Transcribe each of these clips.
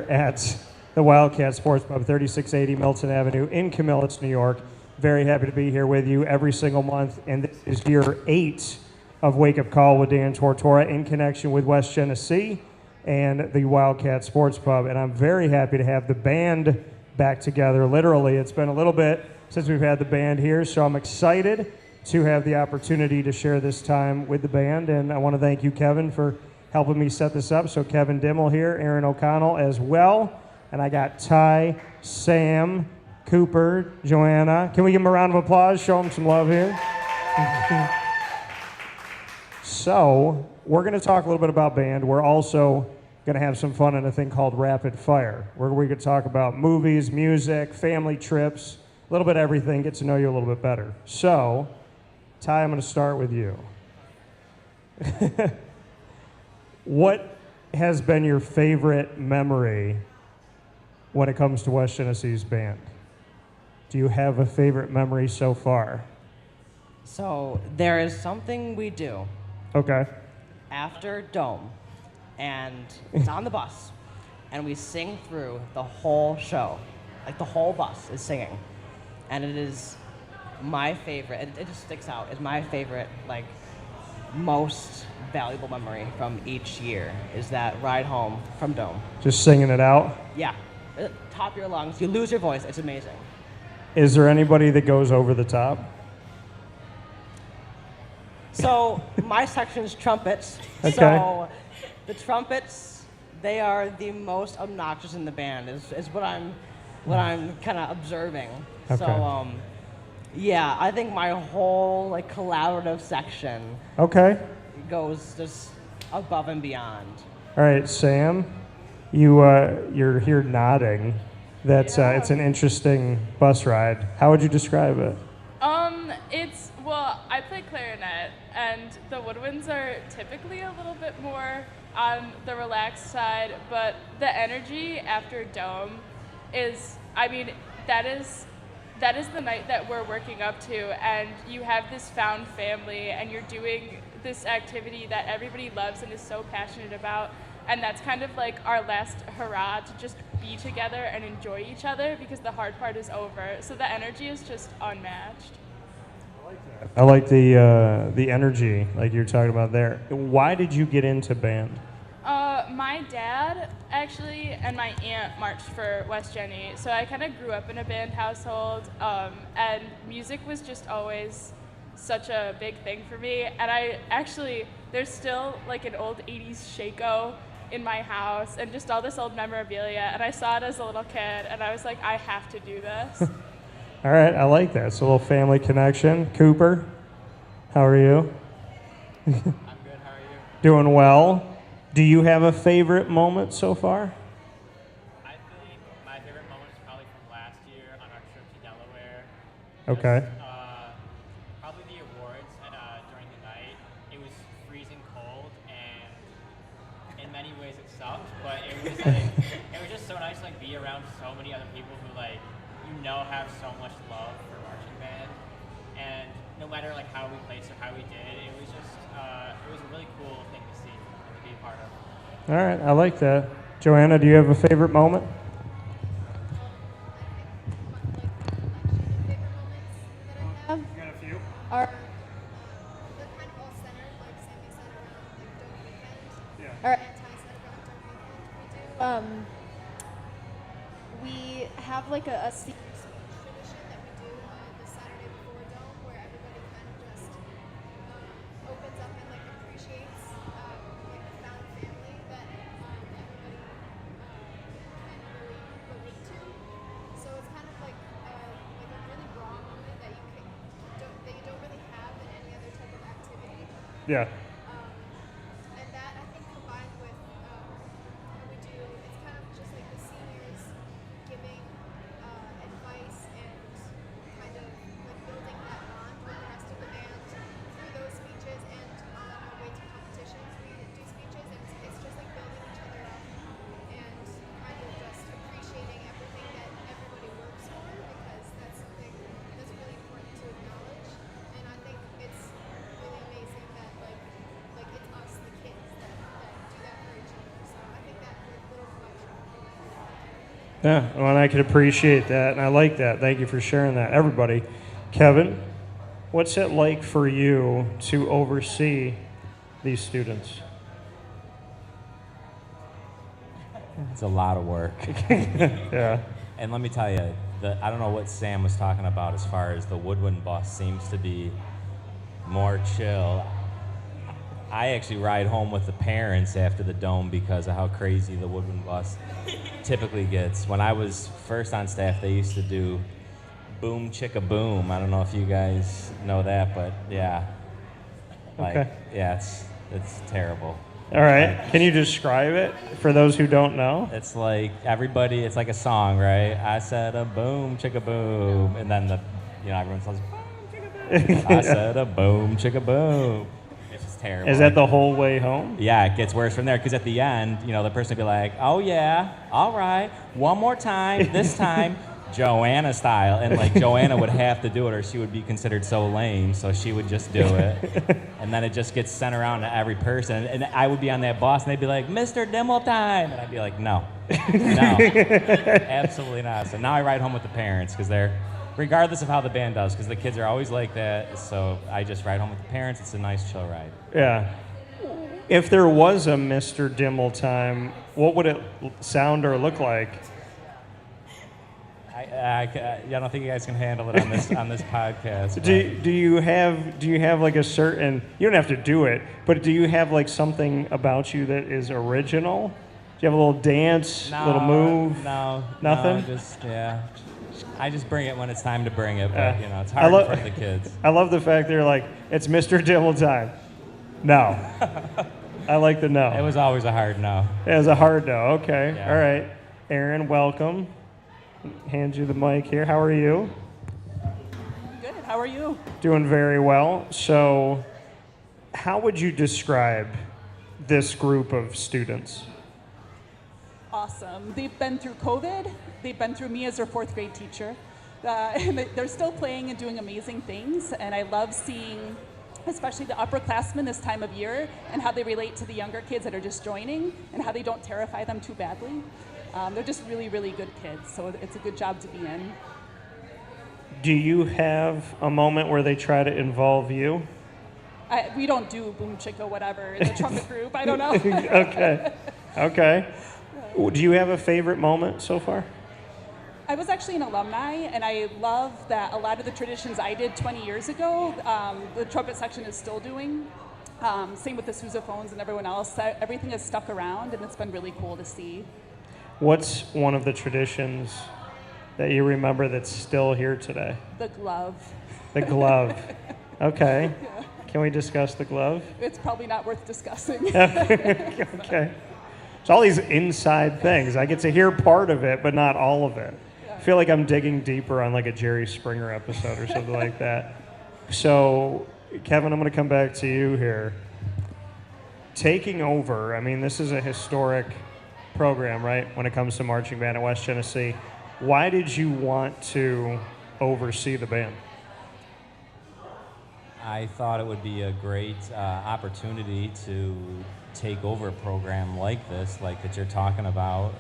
at the Wildcat Sports Pub, 3680 Milton Avenue in Camillus, New York. Very happy to be here with you every single month, and this is year 8 of Wake Up Call with Dan Tortora in connection with West Genesee and the Wildcat Sports Pub. And I'm very happy to have the band back together. Literally, it's been a little bit since we've had the band here, so I'm excited to have the opportunity to share this time with the band. And I want to thank you, Kevin, for helping me set this up. So Kevin Dimmel here, Erin O'Connell as well. And I got Ty, Sam, Cooper, Joana. Can we give them a round of applause? Show them some love here. So we're going to talk a little bit about band. We're also going to have some fun in a thing called Rapid Fire, where we could talk about movies, music, family trips, a little bit of everything, get to know you a little bit better. So, Ty, I'm going to start with you. What has been your favorite memory when it comes to West Genesee's band? Do you have a favorite memory so far? So there is something we do. Okay. After Dome, and it's on the bus, and we sing through the whole show. Like the whole bus is singing. And it is my favorite, it just sticks out. It's my favorite, like, most valuable memory from each year is that ride home from Dome. Just singing it out? Yeah. Top of your lungs. You lose your voice. It's amazing. Is there anybody that goes over the top? So my section's trumpets. Okay. So the trumpets, they are the most obnoxious in the band, is what I'm kind of observing. Okay. So yeah, I think my whole like collaborative section goes just above and beyond. All right, Sam, you're here nodding. That's it's an interesting bus ride. How would you describe it? I play clarinet, and the woodwinds are typically a little bit more on the relaxed side, but the energy after Dome is, that is the night that we're working up to, and you have this found family, and you're doing this activity that everybody loves and is so passionate about, and that's kind of like our last hurrah to just be together and enjoy each other because the hard part is over. So the energy is just unmatched. I like the energy, like you're talking about there. Why did you get into band? My dad, actually, and my aunt marched for West Jenny, so I kind of grew up in a band household, and music was just always such a big thing for me. And there's still like an old 80s Shaco in my house, and just all this old memorabilia, and I saw it as a little kid, and I was like, I have to do this. All right, I like that. It's a little family connection. Cooper, how are you? I'm good, how are you? Doing well. Do you have a favorite moment so far? I think my favorite moment is probably from last year on our trip to Delaware. Okay. Probably the awards, and during the night, it was freezing cold, and in many ways it sucked, but it was like, it was just so nice to like be around so many other people who have so much love for marching band, and no matter like how we placed or how we did, it was just it was a really cool thing to see and to be a part of. All right, I like that. Joana, do you have a favorite moment? You got a few? They're kind of all centered, like Sammy said, around like Dome Weekend. Yeah. Or Ty said around Dome Weekend. We have like a senior speech tradition that we do the Saturday before Dome, where everybody kind of just opens up and like appreciates like the found family that everybody can really relate to. So it's kind of like a really raw moment that you don't really have in any other type of activity. Yeah. And that I think combined with what we do, it's kind of just like the seniors giving advice and kind of like building that bond with the rest of the band through those speeches, and on our way to competitions we do speeches, and it's just like building each other up and kind of just appreciating everything that everybody works for, because that's something that's really important to acknowledge. And I think it's really amazing that like Yeah, well, and I can appreciate that, and I like that. Thank you for sharing that, everybody. Kevin, what's it like for you to oversee these students? It's a lot of work. Yeah. And let me tell you, I don't know what Sam was talking about as far as the woodwind bus seems to be more chill. I actually ride home with the parents after the dome because of how crazy the woodwind bus typically gets. When I was first on staff, they used to do Boom Chicka Boom. I don't know if you guys know that, but yeah. Okay. Yeah, it's terrible. All right. Can you describe it for those who don't know? It's like it's like a song, right? I said a boom, chicka boom. And then everyone says, boom, chicka boom. I said a boom, chicka boom. It's just terrible. Is that the whole way home? Yeah, it gets worse from there because at the end, the person would be like, oh yeah, all right, one more time, this time, Joana style. And Joana would have to do it or she would be considered so lame, so she would just do it. And then it just gets sent around to every person. And I would be on that bus and they'd be like, Mr. Dimmel time. And I'd be like, no, absolutely not. So now I ride home with the parents because they're, regardless of how the band does, because the kids are always like that. So I just ride home with the parents. It's a nice chill ride. Yeah. If there was a Mr. Dimmel time, what would it sound or look like? I don't think you guys can handle it on this podcast. Do you have like a certain, you don't have to do it, but do you have like something about you that is original? Do you have a little dance, a little move? No. Nothing? I just bring it when it's time to bring it, but it's hard in front of the kids. I love the fact they're like, it's Mr. Dimmel time. No. I like the no. It was always a hard no. It was a hard no. Okay. Yeah. All right. Erin, welcome. Hand you the mic here. How are you? Good. How are you? Doing very well. So, how would you describe this group of students? Awesome. They've been through COVID. They've been through me as their fourth grade teacher. And they're still playing and doing amazing things. And I love seeing, especially the upperclassmen this time of year, and how they relate to the younger kids that are just joining and how they don't terrify them too badly. They're just really, really good kids, so it's a good job to be in. Do you have a moment where they try to involve you? We don't do boom chicka whatever in the trumpet group. I don't know. Okay. Do you have a favorite moment so far? I was actually an alumni, and I love that a lot of the traditions I did 20 years ago, the trumpet section is still doing. Same with the sousaphones and everyone else. Everything has stuck around, and it's been really cool to see. What's one of the traditions that you remember that's still here today? The glove. The glove. Okay. Yeah. Can we discuss the glove? It's probably not worth discussing. Okay. It's all these inside things. I get to hear part of it, but not all of it. Yeah. I feel like I'm digging deeper on like a Jerry Springer episode or something like that. So, Kevin, I'm going to come back to you here. Taking over, I mean, this is a historic program, right, when it comes to marching band at West Genesee. Why did you want to oversee the band? I thought it would be a great opportunity to take over a program like this, like that you're talking about,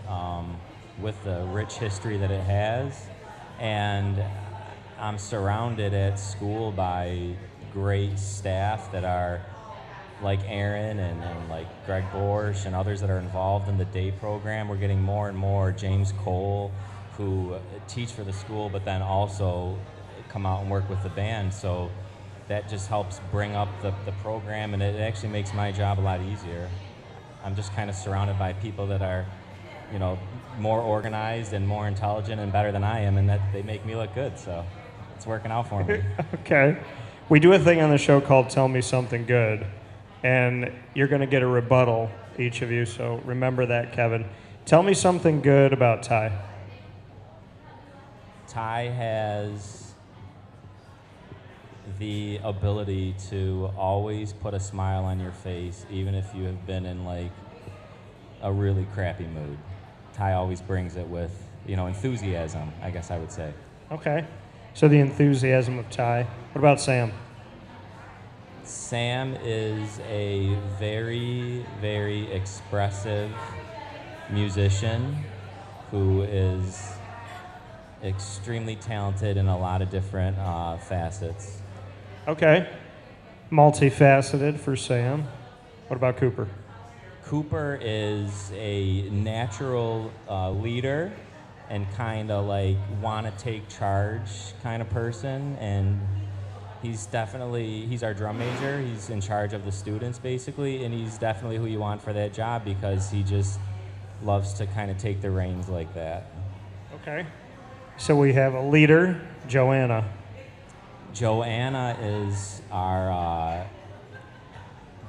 with the rich history that it has. And I'm surrounded at school by great staff that are like Erin and like Greg Borsch and others that are involved in the day program. We're getting more and more. James Cole, who teach for the school, but then also come out and work with the band. So that just helps bring up the program, and it actually makes my job a lot easier. I'm just kind of surrounded by people that are, more organized and more intelligent and better than I am, and that they make me look good. So it's working out for me. Okay. We do a thing on the show called Tell Me Something Good. And you're going to get a rebuttal, each of you, so remember that, Kevin. Tell me something good about Ty. Ty has the ability to always put a smile on your face, even if you have been in like a really crappy mood. Ty always brings it with, enthusiasm, I guess I would say. Okay. So the enthusiasm of Ty. What about Sam? Sam is a very, very expressive musician who is extremely talented in a lot of different facets. Okay. Multifaceted for Sam. What about Cooper? Cooper is a natural leader and kind of like want to take charge kind of person, and he's our drum major. He's in charge of the students basically, and he's definitely who you want for that job because he just loves to kind of take the reins like that. Okay. So we have a leader, Joana. Joana is our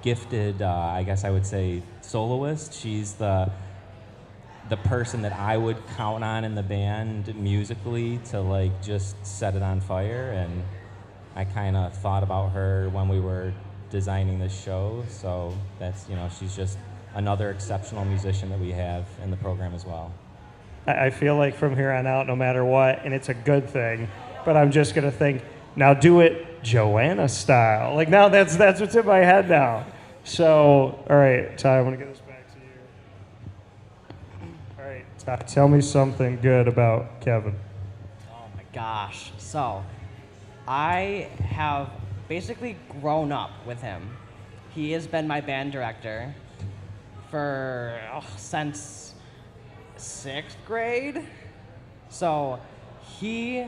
gifted, I guess I would say, soloist. She's the person that I would count on in the band musically to like just set it on fire, and I kind of thought about her when we were designing this show, so that's, she's just another exceptional musician that we have in the program as well. I feel like from here on out, no matter what, and it's a good thing, but I'm just going to think, now do it Joana style. Like now that's what's in my head now. So, all right, Ty, I'm going to get this back to you. All right, Ty, tell me something good about Kevin. Oh my gosh. So, I have basically grown up with him. He has been my band director for since 6th grade. So he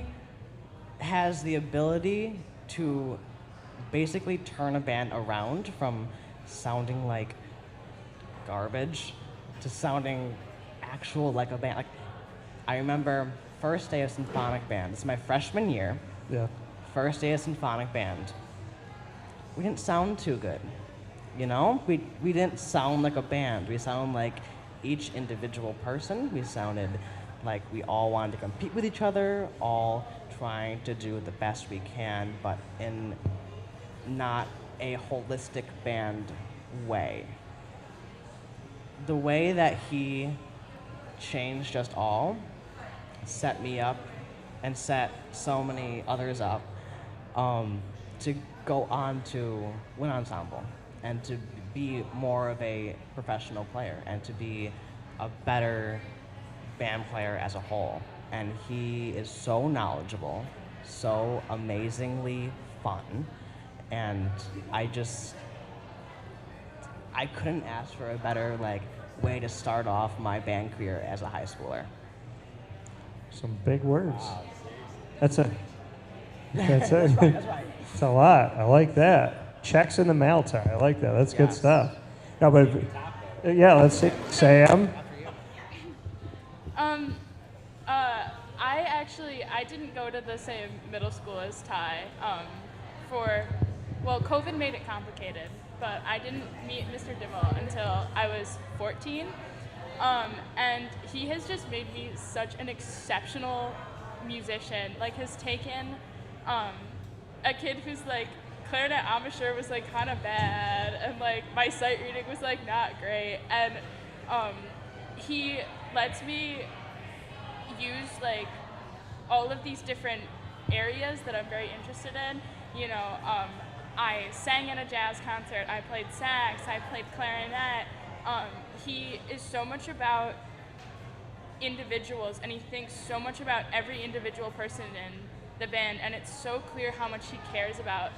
has the ability to basically turn a band around from sounding like garbage to sounding actual like a band. Like, I remember first day of symphonic band. This is my freshman year. Yeah. First day of symphonic band. We didn't sound too good. We didn't sound like a band. We sounded like each individual person. We sounded like we all wanted to compete with each other, all trying to do the best we can, but in not a holistic band way. The way that he changed us all set me up and set so many others up to go on to win ensemble and to be more of a professional player and to be a better band player as a whole. And he is so knowledgeable, so amazingly fun, and I couldn't ask for a better way to start off my band career as a high schooler. Some big words. That's it. That's right. It's a lot. I like that. Checks in the mail, Ty. I like that. That's good stuff. No, but let's see. Sam. I didn't go to the same middle school as Ty. COVID made it complicated, but I didn't meet Mr. Dimmel until I was 14. And he has just made me such an exceptional musician. Has taken a kid who's clarinet embouchure was kind of bad, and my sight reading was not great, and he lets me use all of these different areas that I'm very interested in. I sang in a jazz concert, I played sax, I played clarinet. He is so much about individuals, and he thinks so much about every individual person in the band, and it's so clear how much he cares about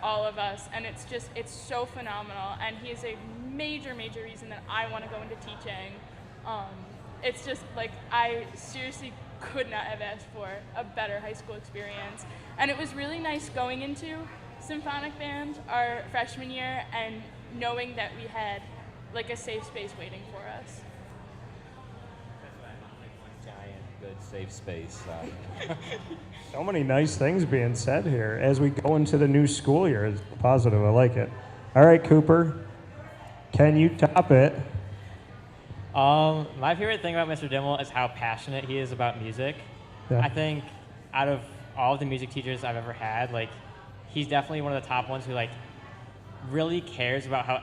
all of us, and it's so phenomenal, and he is a major reason that I want to go into teaching. It's just I seriously could not have asked for a better high school experience, and it was really nice going into symphonic band our freshman year and knowing that we had a safe space waiting for us. Giant, good, safe space. So many nice things being said here as we go into the new school year. It's positive. I like it. All right, Cooper, can you top it? My favorite thing about Mr. Dimmel is how passionate he is about music. Yeah. I think out of all of the music teachers I've ever had, he's definitely one of the top ones who really cares about how,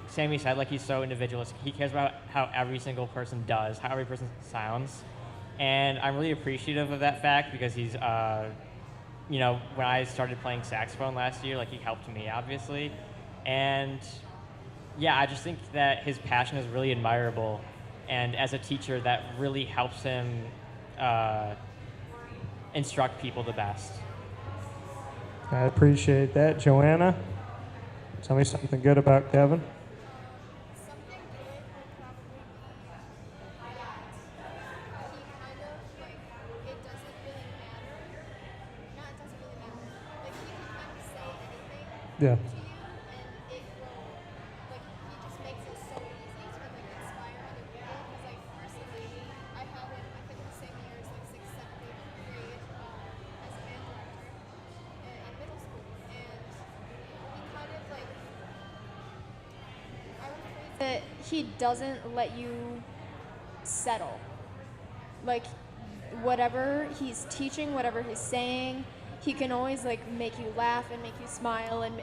Sammy said, he's so individualistic. He cares about how every single person does, how every person sounds. And I'm really appreciative of that fact because he's, when I started playing saxophone last year, he helped me, obviously. And yeah, I just think that his passion is really admirable. And as a teacher, that really helps him instruct people the best. I appreciate that. Joanna, tell me something good about Kevin. Something good would probably be that he kind of like it doesn't really matter. Not it doesn't really matter. Like he can kind of say anything Yeah. to you, and it will like he just makes it so easy to like inspire other people. Because like personally, I had him I think in the same year as like 6th, 7th, 8th grade as a band director in middle school, and he kind of like. I would phrase that he doesn't let you settle. Like whatever he's teaching, whatever he's saying, he can always like make you laugh and make you smile and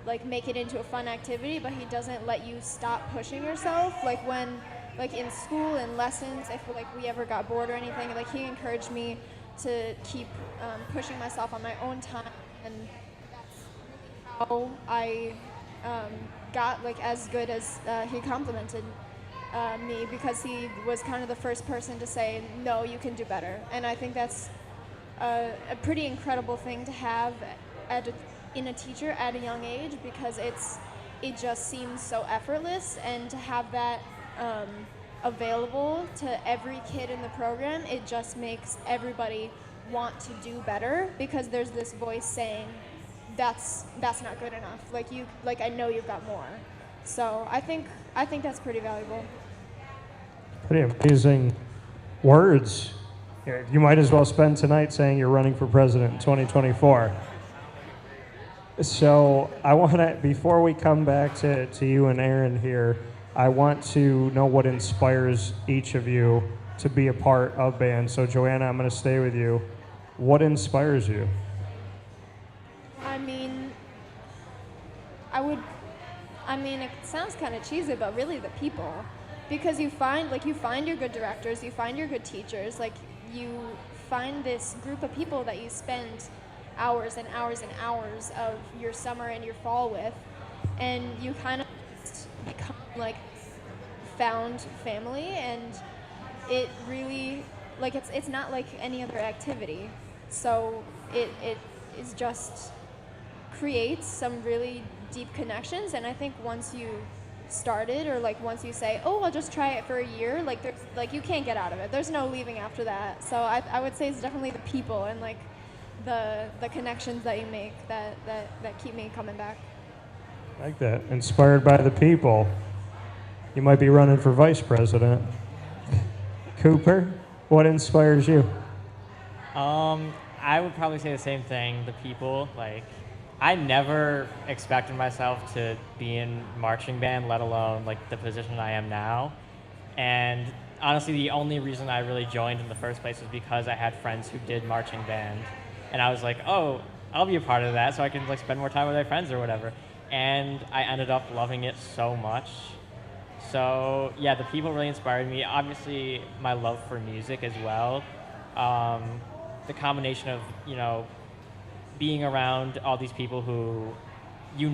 like make it into a fun activity, but he doesn't let you stop pushing yourself. Like when like in school and lessons, if like we ever got bored or anything, like he encouraged me to keep pushing myself on my own time, and that's really how I got like as good as he complimented me, because he was kind of the first person to say, no, you can do better. And I think that's a pretty incredible thing to have in a teacher at a young age, because it just seems so effortless, and to have that available to every kid in the program, it just makes everybody want to do better, because there's this voice saying, that's not good enough. Like I know you've got more. So I think that's pretty valuable. Pretty amazing words. Yeah, you might as well spend tonight saying you're running for president in 2024. So I want to, before we come back to you and Erin here, I want to know what inspires each of you to be a part of band. So Joanna, I'm going to stay with you. What inspires you? It sounds kind of cheesy, but really the people. Because you find your good directors, you find your good teachers, like you find this group of people that you spend hours and hours and hours of your summer and your fall with, and you kind of just become like found family, and it really, like it's not like any other activity. So it is just creates some really deep connections, and I think once you start it, or like once you say, oh, I'll just try it for a year, like there's like you can't get out of it. There's no leaving after that. So I would say it's definitely the people and like the connections that you make that keep me coming back. I like that. Inspired by the people. You might be running for vice president. Cooper, what inspires you? I would probably say the same thing, the people. Like, I never expected myself to be in marching band, let alone like the position I am now. And honestly, the only reason I really joined in the first place was because I had friends who did marching band. And I was like, oh, I'll be a part of that so I can like spend more time with my friends or whatever. And I ended up loving it so much. So yeah, the people really inspired me. Obviously, my love for music as well. The combination of, being around all these people who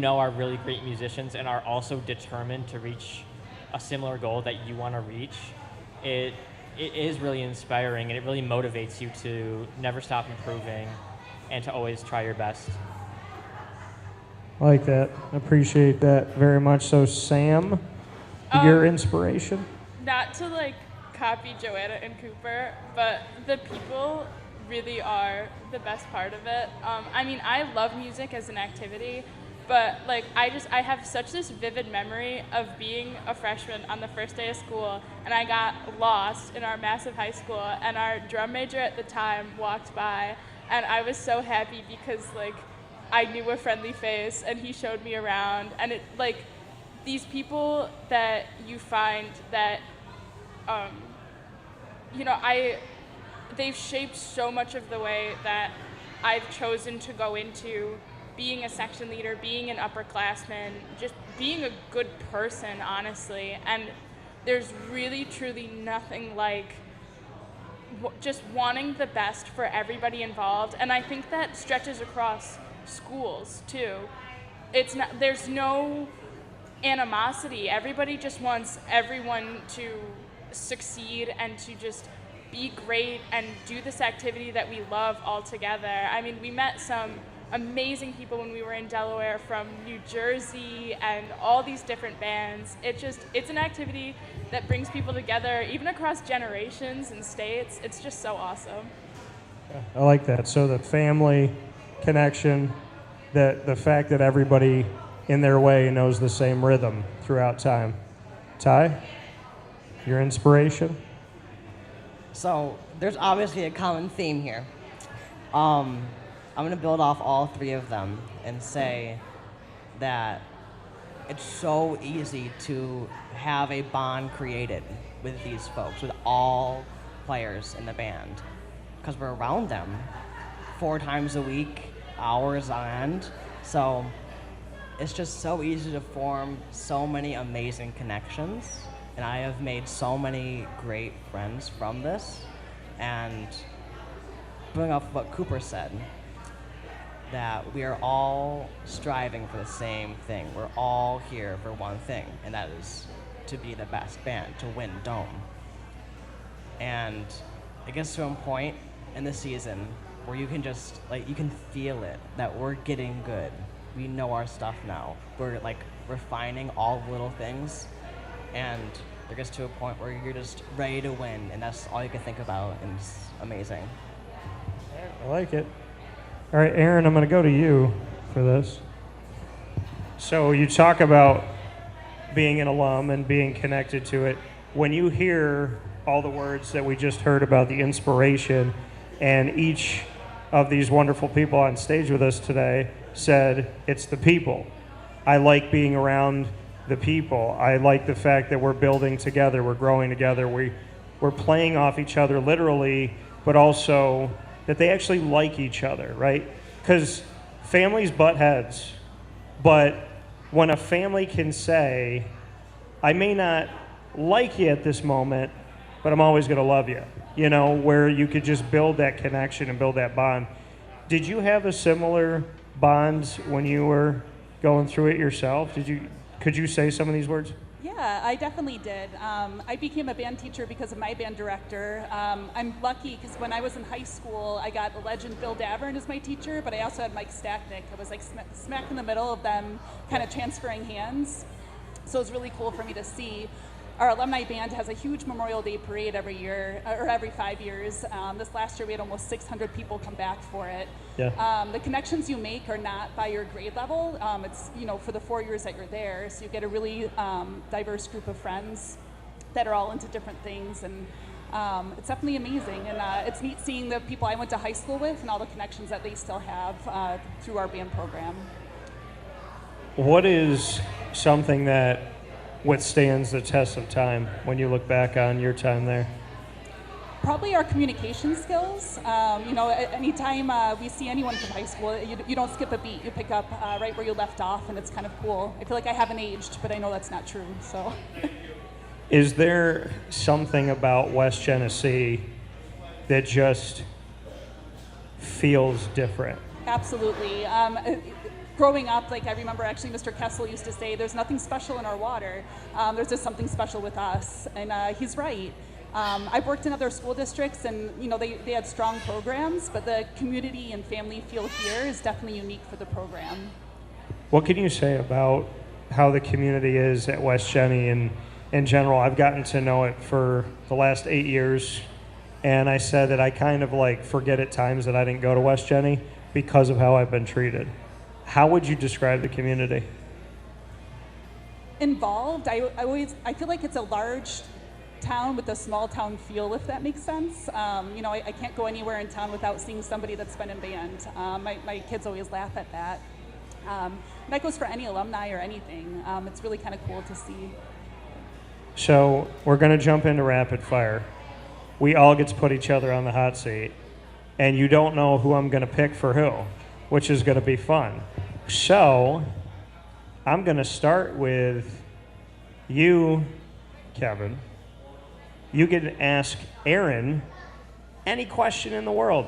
are really great musicians and are also determined to reach a similar goal that you want to reach, it is really inspiring, and it really motivates you to never stop improving and to always try your best. I like that. Appreciate that very much. So Sam, your inspiration? Not to like copy Joanna and Cooper, but the people really are the best part of it. I love music as an activity, but like I have such this vivid memory of being a freshman on the first day of school, and I got lost in our massive high school, and our drum major at the time walked by, and I was so happy because like I knew a friendly face and he showed me around, and it like these people that you find that they've shaped so much of the way that I've chosen to go into being a section leader, being an upperclassman, just being a good person, honestly. And there's really, truly nothing like just wanting the best for everybody involved. And I think that stretches across schools, too. There's no animosity. Everybody just wants everyone to succeed and to just be great and do this activity that we love all together. I mean, we met some amazing people when we were in Delaware from New Jersey and all these different bands. It's an activity that brings people together, even across generations and states. It's just so awesome. I like that. So the family connection, the fact that everybody in their way knows the same rhythm throughout time. Ty, your inspiration? So there's obviously a common theme here. I'm going to build off all three of them and say that it's so easy to have a bond created with these folks, with all players in the band, because we're around them 4 times a week, hours on end. So it's just so easy to form so many amazing connections, and I have made so many great friends from this. And bring up what Cooper said, that we are all striving for the same thing. We're all here for one thing, and that is to be the best band, to win Dome. And it gets to a point in the season where you can just, you can feel it, that we're getting good. We know our stuff now. We're refining all the little things, and it gets to a point where you're just ready to win, and that's all you can think about, and it's amazing. I like it. All right, Erin, I'm going to go to you for this. So you talk about being an alum and being connected to it. When you hear all the words that we just heard about the inspiration, and each of these wonderful people on stage with us today said, it's the people. I like being around the people. I like the fact that we're building together, we're growing together, we're playing off each other literally, but also that they actually like each other, right? Because families butt heads, but when a family can say, I may not like you at this moment, but I'm always going to love you, where you could just build that connection and build that bond. Did you have a similar bond when you were going through it yourself? Could you say some of these words? Yeah, I definitely did. I became a band teacher because of my band director. I'm lucky because when I was in high school, I got the legend Bill Davern as my teacher, but I also had Mike Stacknick. I was smack in the middle of them kind of transferring hands. So it was really cool for me to see. Our alumni band has a huge Memorial Day parade every year, or every 5 years. This last year we had almost 600 people come back for it. Yeah. The connections you make are not by your grade level. It's for the 4 years that you're there, so you get a really diverse group of friends that are all into different things, and it's definitely amazing. And it's neat seeing the people I went to high school with and all the connections that they still have through our band program. What is something that withstands the test of time when you look back on your time there? Probably our communication skills. Anytime we see anyone from high school, you don't skip a beat. You pick up right where you left off, and it's kind of cool. I feel like I haven't aged, but I know that's not true. So, is there something about West Genesee that just feels different? Absolutely. Growing up, I remember actually Mr. Kessel used to say, there's nothing special in our water. There's just something special with us. And he's right. I've worked in other school districts, and they had strong programs, but the community and family feel here is definitely unique for the program. What can you say about how the community is at West Genny and in general? I've gotten to know it for the last 8 years, and I said that I kind of forget at times that I didn't go to West Genny because of how I've been treated. How would you describe the community? Involved. I feel like it's a large town with a small town feel, if that makes sense. I can't go anywhere in town without seeing somebody that's been in band. My kids always laugh at that. And that goes for any alumni or anything. It's really kind of cool to see. So we're going to jump into rapid fire. We all get to put each other on the hot seat, and you don't know who I'm going to pick for who, which is going to be fun. So I'm going to start with you, Kevin. You can ask Erin any question in the world.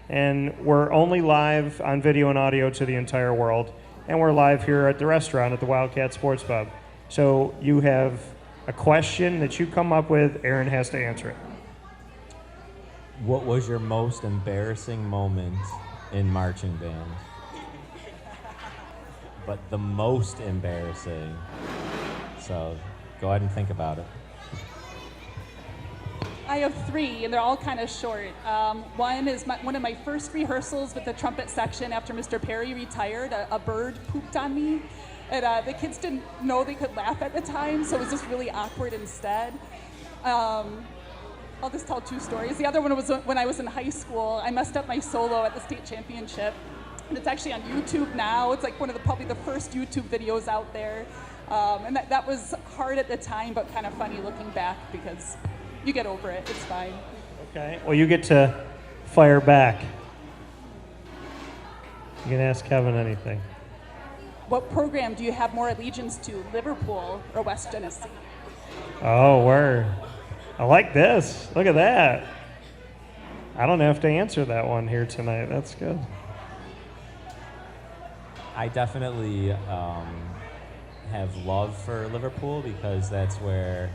And we're only live on video and audio to the entire world. And we're live here at the restaurant at the Wildcat Sports Pub. So you have a question that you come up with, Erin has to answer it. What was your most embarrassing moment in marching band? But the most embarrassing. So go ahead and think about it. I have 3, and they're all kind of short. One is one of my first rehearsals with the trumpet section after Mr. Perry retired. A bird pooped on me, and the kids didn't know they could laugh at the time, so it was just really awkward instead. I'll just tell 2 stories. The other one was when I was in high school. I messed up my solo at the state championship, and it's actually on YouTube now. It's like one of probably the first YouTube videos out there, and that was hard at the time, but kind of funny looking back because you get over it. It's fine. Okay. Well, you get to fire back. You can ask Kevin anything. What program do you have more allegiance to, Liverpool or West Genesee? Oh, word. I like this. Look at that. I don't have to answer that one here tonight. That's good. I definitely have love for Liverpool because that's where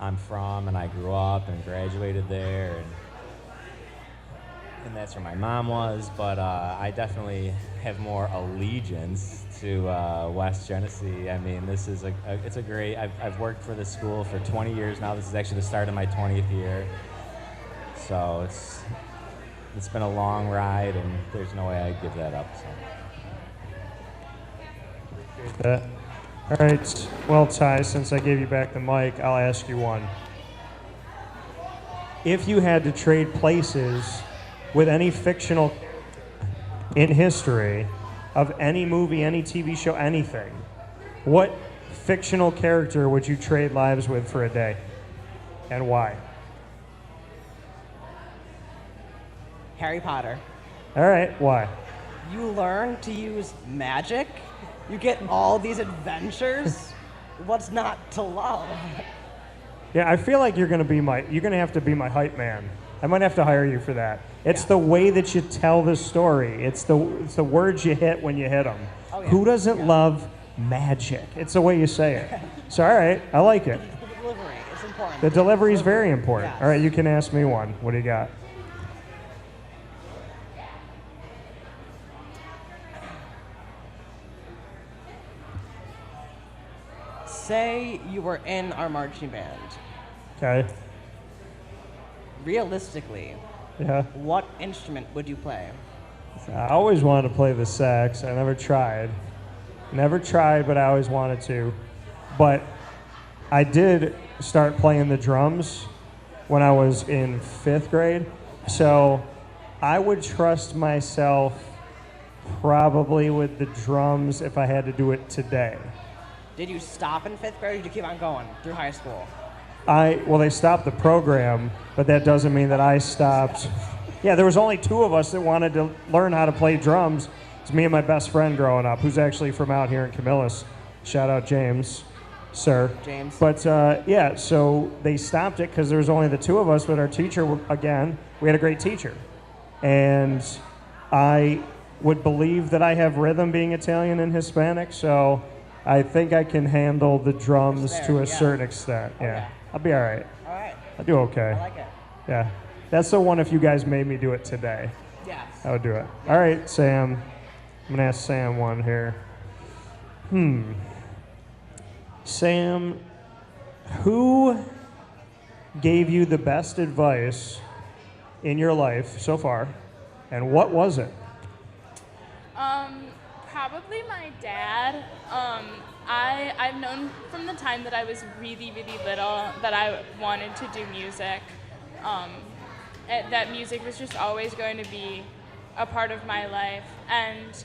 I'm from, and I grew up and graduated there, and that's where my mom was. But I definitely have more allegiance to West Genesee. I mean, this is it's a great. I've worked for this school for 20 years now. This is actually the start of my 20th year, so it's been a long ride, and there's no way I'd give that up. So. Appreciate that. All right, well, Ty, since I gave you back the mic, I'll ask you one. If you had to trade places with any fictional in history of any movie, any TV show, anything, what fictional character would you trade lives with for a day, and why? Harry Potter. All right, why? You learn to use magic. You get all these adventures. What's not to love? Yeah, I feel like you're gonna have to be my hype man. I might have to hire you for that. It's the way that you tell the story. It's the words you hit when you hit them. Oh, yeah. Who doesn't love magic? It's the way you say it. So, all right, I like it. The delivery is important. The delivery is very important. Yes. All right, you can ask me one. What do you got? Say you were in our marching band. Okay. Realistically, Yeah. what instrument would you play? I always wanted to play the sax. I never tried. But I always wanted to. But I did start playing the drums when I was in 5th grade. So I would trust myself probably with the drums if I had to do it today. Did you stop in 5th grade or did you keep on going through high school? Well, they stopped the program, but that doesn't mean that I stopped. Yeah, there was only 2 of us that wanted to learn how to play drums. It's me and my best friend growing up, who's actually from out here in Camillus. Shout out James, sir. James. But yeah, so they stopped it because there was only the 2 of us, but our teacher, again, we had a great teacher. And I would believe that I have rhythm being Italian and Hispanic, so I think I can handle the drums to a certain extent. Yeah, Okay. I'll be all right. All right. I'll do okay. I like it. Yeah, that's the one if you guys made me do it today. Yes. I would do it. All right, Sam. I'm going to ask Sam one here. Sam, who gave you the best advice in your life so far, and what was it? Probably my dad. I've known from the time that I was really, really little that I wanted to do music. That music was just always going to be a part of my life. And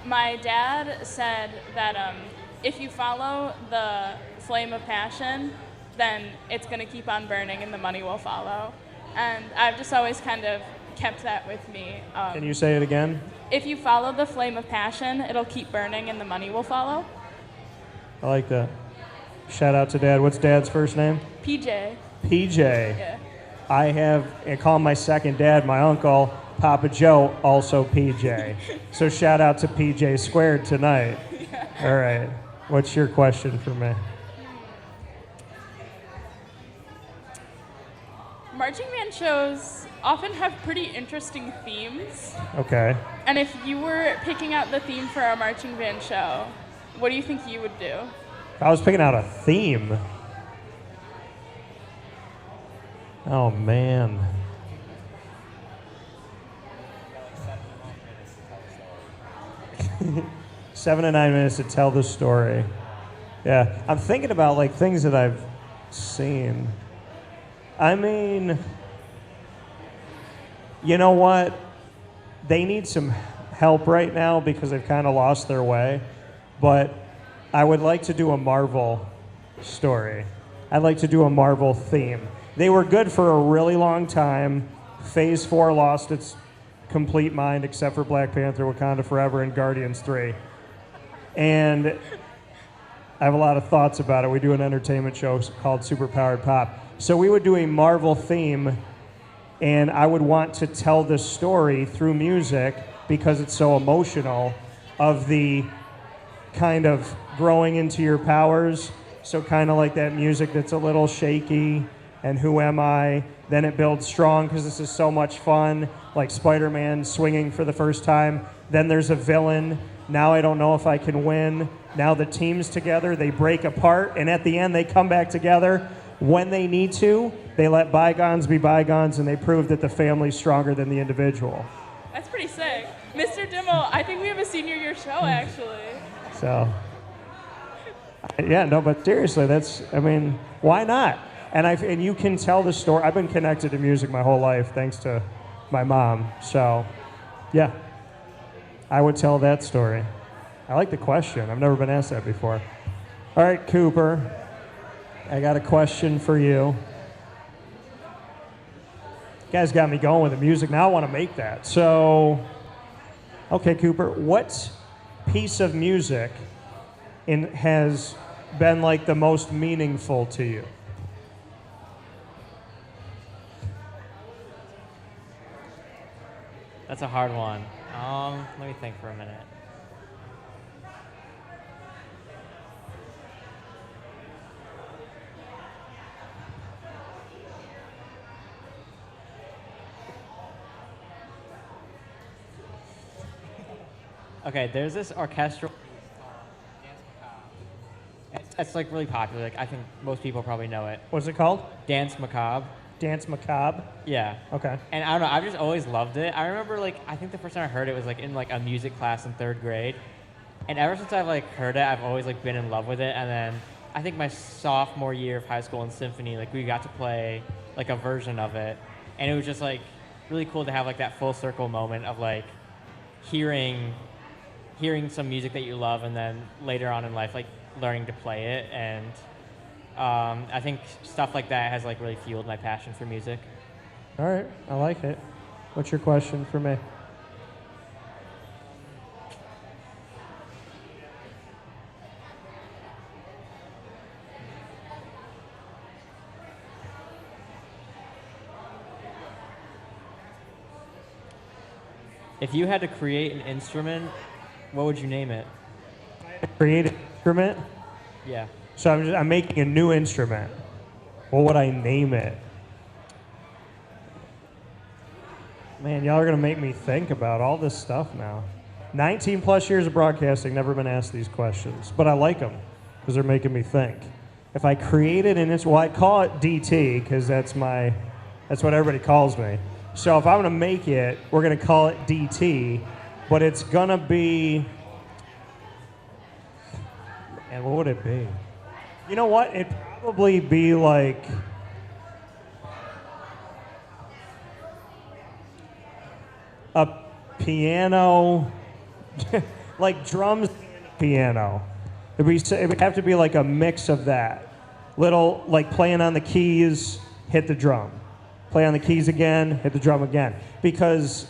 my dad said that if you follow the flame of passion, then it's going to keep on burning and the money will follow. And I've just always kind of kept that with me. Can you say it again? If you follow the flame of passion, it'll keep burning and the money will follow. I like that. Shout out to Dad. What's Dad's first name? PJ. PJ. Yeah. I call my second dad, my uncle, Papa Joe, also PJ. So shout out to PJ squared tonight. Yeah. All right. What's your question for me? marching band shows often have pretty interesting themes. Okay. And if you were picking out the theme for our marching band show, what do you think you would do? If I was picking out a theme. Oh, man. Seven to 9 minutes to tell the story. Yeah, I'm thinking about like things that I've seen. I mean, you know what? They need some help right now because they've kind of lost their way. But I would like to do a Marvel story. I'd like to do a Marvel theme. They were good for a really long time. Phase 4 lost its complete mind except for Black Panther, Wakanda Forever, and Guardians 3. And I have a lot of thoughts about it. We do an entertainment show called Superpowered Pop. So we would do a Marvel theme, and I would want to tell the story through music because it's so emotional of the kind of growing into your powers. So kind of like that music that's a little shaky and Who Am I? Then it builds strong because this is so much fun, like Spider-Man swinging for the first time. Then there's a villain. Now I don't know if I can win. Now the team's together, they break apart, and at the end they come back together. When they need to, they let bygones be bygones, and they prove that the family's stronger than the individual. That's pretty sick. Mr. Dimmel, I think we have a senior year show, actually. So, yeah, no, but seriously, why not? And you can tell the story. I've been connected to music my whole life, thanks to my mom. So, yeah, I would tell that story. I like the question. I've never been asked that before. All right, Cooper, I got a question for you. You guys got me going with the music. Now I want to make that. So, okay, Cooper, what piece of music has been like the most meaningful to you? That's a hard one. Let me think for a minute. Okay, there's this orchestral Dance Macabre. It's like really popular. Like I think most people probably know it. What's it called? Dance Macabre. Dance Macabre? Yeah. Okay. And I don't know, I've just always loved it. I remember I think the first time I heard it was like in like a music class in 3rd grade. And ever since I've like heard it, I've always like been in love with it. And then I think my sophomore year of high school in symphony, like we got to play like a version of it. And it was just like really cool to have like that full circle moment of like hearing some music that you love and then later on in life like learning to play it. And I think stuff like that has like really fueled my passion for music. All right, I like it. What's your question for me? If you had to create an instrument, what would you name it? Create an instrument? Yeah. So I'm making a new instrument. What would I name it? Man, y'all are going to make me think about all this stuff now. 19 plus years of broadcasting, never been asked these questions. But I like them because they're making me think. If I created an instrument, well, I call it DT because that's what everybody calls me. So if I'm going to make it, we're going to call it DT, but it's going to be, and what would it be? You know what? It'd probably be like a piano, like drums and piano. It would have to be like a mix of that. Little, like playing on the keys, hit the drum. Play on the keys again, hit the drum again. Because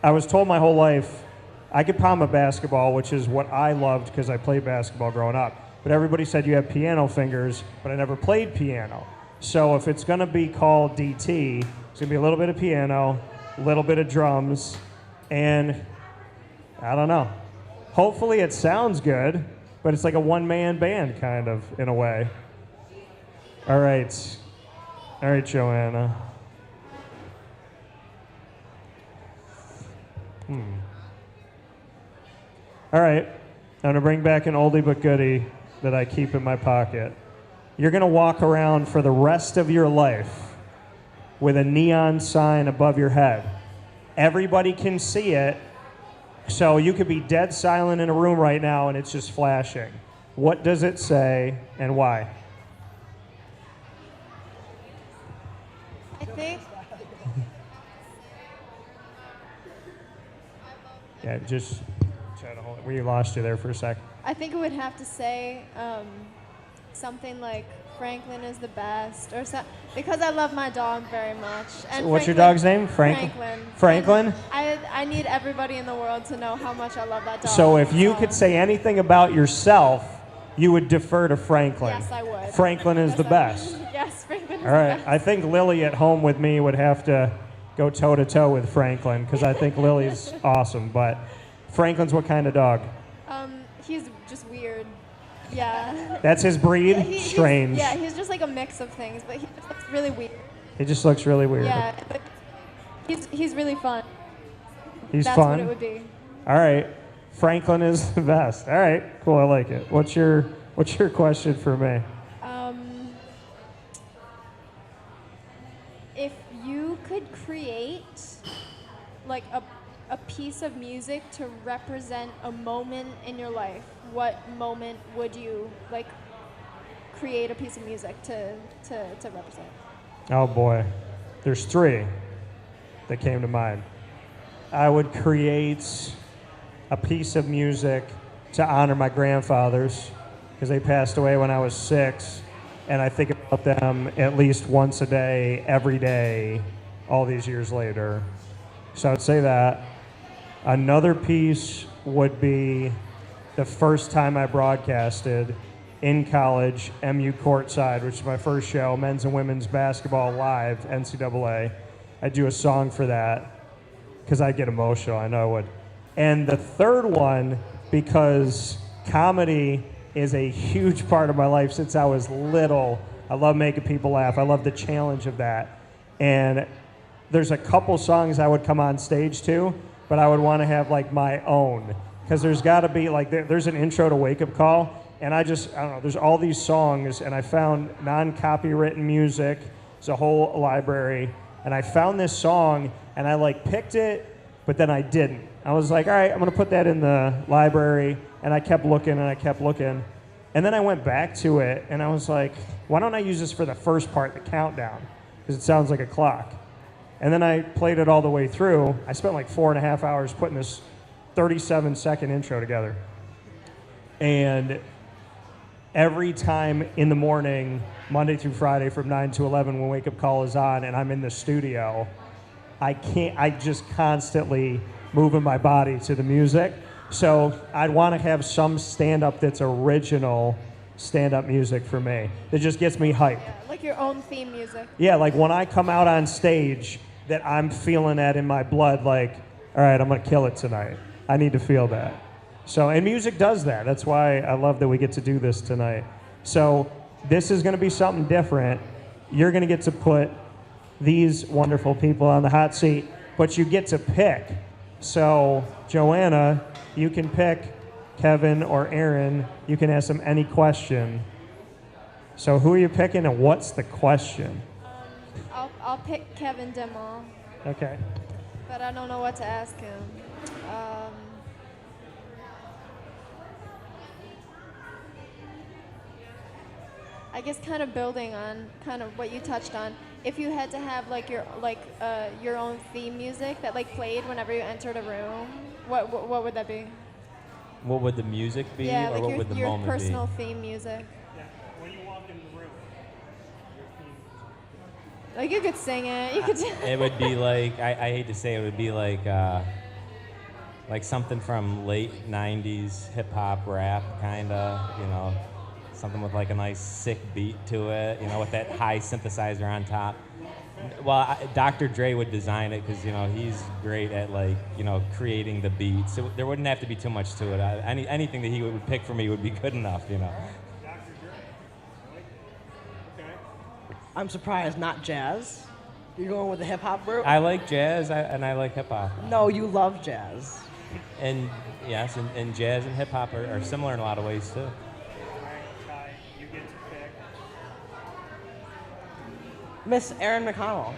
I was told my whole life I could palm a basketball, which is what I loved because I played basketball growing up. But everybody said you have piano fingers, but I never played piano. So if it's going to be called DT, it's going to be a little bit of piano, a little bit of drums, and I don't know. Hopefully it sounds good, but it's like a one-man band kind of, in a way. All right, Joana. All right. I'm going to bring back an oldie but goodie that I keep in my pocket. You're going to walk around for the rest of your life with a neon sign above your head. Everybody can see it, so you could be dead silent in a room right now and it's just flashing. What does it say and why? I think Yeah, just try to hold it. We lost you there for a second. it would have to say something like Franklin is the best, or so, because I love my dog very much. And What's your Franklin- dog's name? Franklin. Franklin? And I need everybody in the world to know how much I love that dog. So if you could say anything about yourself, you would defer to Franklin. Yes, I would. Franklin is Yes, the I best. would. Yes, Franklin is All right. the best. I think Lily at home with me would have to go toe-to-toe with Franklin because I think Lily's awesome. But Franklin's what kind of dog? He's just weird. Yeah. That's his breed? He's- Strange. Yeah, he's just like a mix of things, but he just looks really weird. He just looks really weird. Yeah, but he's really fun. He's That's fun. what it would be. All right. Franklin is the best. All right. Cool. I like it. What's your question for me? If you could create like a piece of music to represent a moment in your life, what moment would you like create a piece of music to represent? Oh boy. There's three that came to mind. I would create a piece of music to honor my grandfathers because they passed away when I was 6, and I think about them at least once a day, every day, all these years later. So I'd say that. Another piece would be the first time I broadcasted in college, MU Courtside, which is my first show, men's and women's basketball live, NCAA. I'd do a song for that because I'd get emotional, I know I would. And the third one, because comedy is a huge part of my life since I was little. I love making people laugh. I love the challenge of that. And there's a couple songs I would come on stage to, but I would want to have like my own. Because there's got to be like, there's an intro to Wake Up Call, and I don't know, there's all these songs, and I found non-copywritten music. It's a whole library. And I found this song, and I like picked it, but then I didn't. I was like, all right, I'm going to put that in the library. And I kept looking and I kept looking. And then I went back to it and I was like, why don't I use this for the first part, the countdown? Because it sounds like a clock. And then I played it all the way through. I spent like 4.5 hours putting this 37-second intro together. And every time in the morning, Monday through Friday from 9 to 11 when Wake Up Call is on and I'm in the studio, I just constantly moving my body to the music. So I'd want to have some stand-up that's original stand-up music for me. That just gets me hyped. Yeah, like your own theme music. Yeah, like when I come out on stage, that I'm feeling that in my blood, like, all right, I'm going to kill it tonight. I need to feel that. So, and music does that. That's why I love that we get to do this tonight. So this is going to be something different. You're going to get to put these wonderful people on the hot seat, but you get to pick. So, Joana, you can pick Kevin or Erin. You can ask them any question. So who are you picking and what's the question? I'll pick Kevin Dimmel, Okay. but I don't know what to ask him. I guess kind of building on kind of what you touched on. If you had to have like your own theme music that like played whenever you entered a room, what would that be? What would the music be, Yeah, or like what would the your moment personal be? theme music. Yeah, when you walk in the room. Like you could sing it. You could. It would be like, I hate to say it, would be like something from late 90s hip hop rap, kind of, you know, something with like a nice sick beat to it, you know, with that high synthesizer on top. Well, Dr. Dre would design it because, you know, he's great at like, you know, creating the beats. So there wouldn't have to be too much to it. Anything that he would pick for me would be good enough, you know. I'm surprised not jazz. You're going with the hip hop group? I like jazz and I like hip hop. No, you love jazz. And yes, and jazz and hip hop are similar in a lot of ways too. All right, Ty, you get to pick. Miss Erin McConnell.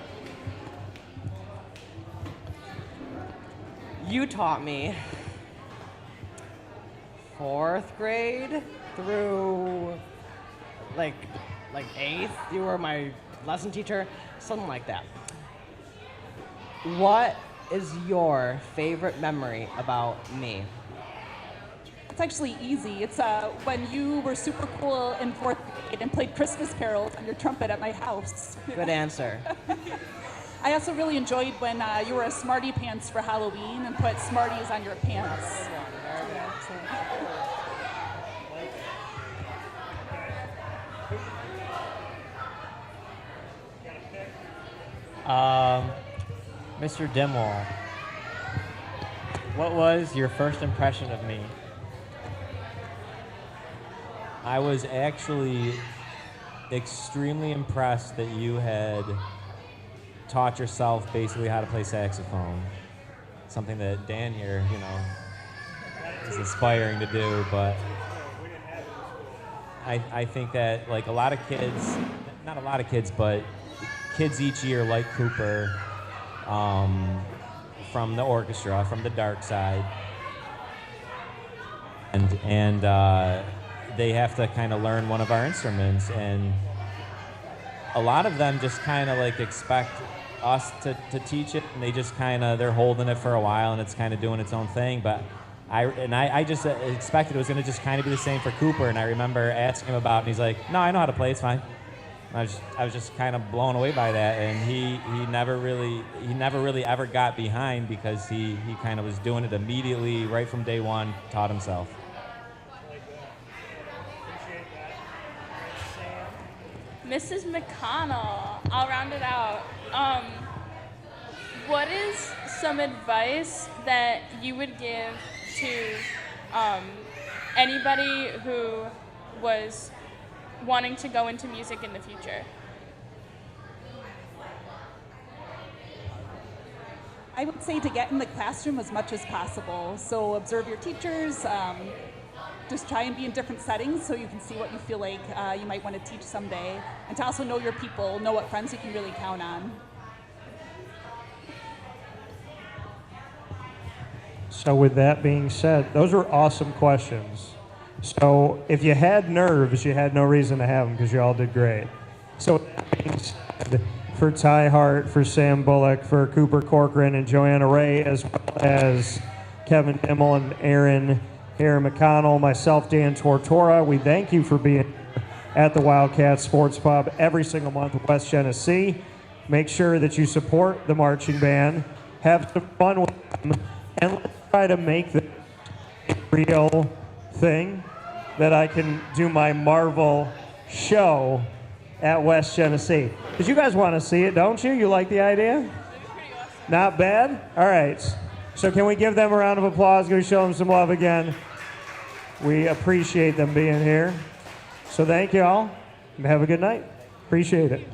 You taught me 4th grade through like 8th. You were my lesson teacher, something like that. What is your favorite memory about me? It's actually easy. It's when you were super cool in 4th grade and played Christmas carols on your trumpet at my house. Good answer. I also really enjoyed when you were a Smarty Pants for Halloween and put Smarties on your pants. Mr. Dimmel, what was your first impression of me? I was actually extremely impressed that you had taught yourself basically how to play saxophone. Something that Dan here, is aspiring to do, but I think that like a lot of kids, not a lot of kids, but kids each year like Cooper, from the orchestra, from the dark side, and they have to kind of learn one of our instruments, and a lot of them just kind of like expect us to teach it, and they just kind of, they're holding it for a while and it's kind of doing its own thing, but I just expected it was going to just kind of be the same for Cooper, and I remember asking him about it, and he's like, no, I know how to play, it's fine. I was just kind of blown away by that, and he never really ever got behind, because he kind of was doing it immediately right from day one, taught himself. Mrs. McConnell, I'll round it out. What is some advice that you would give to anybody who was wanting to go into music in the future? I would say to get in the classroom as much as possible. So observe your teachers, just try and be in different settings so you can see what you feel like you might want to teach someday. And to also know your people, know what friends you can really count on. So with that being said, those are awesome questions. So if you had nerves, you had no reason to have them, because you all did great. So with that being said, for Ty Hart, for Sam Bullock, for Cooper Corcoran and Joana Ray, as well as Kevin Dimmel and Erin McConnell, myself, Dan Tortora, we thank you for being here at the Wildcat Sports Pub every single month in West Genesee. Make sure that you support the marching band, have some fun with them, and let's try to make this a real thing, that I can do my Marvel show at West Genesee. Because you guys want to see it, don't you? You like the idea? Not bad? All right. So can we give them a round of applause? Can we show them some love again? We appreciate them being here. So thank you all, and have a good night. Appreciate it.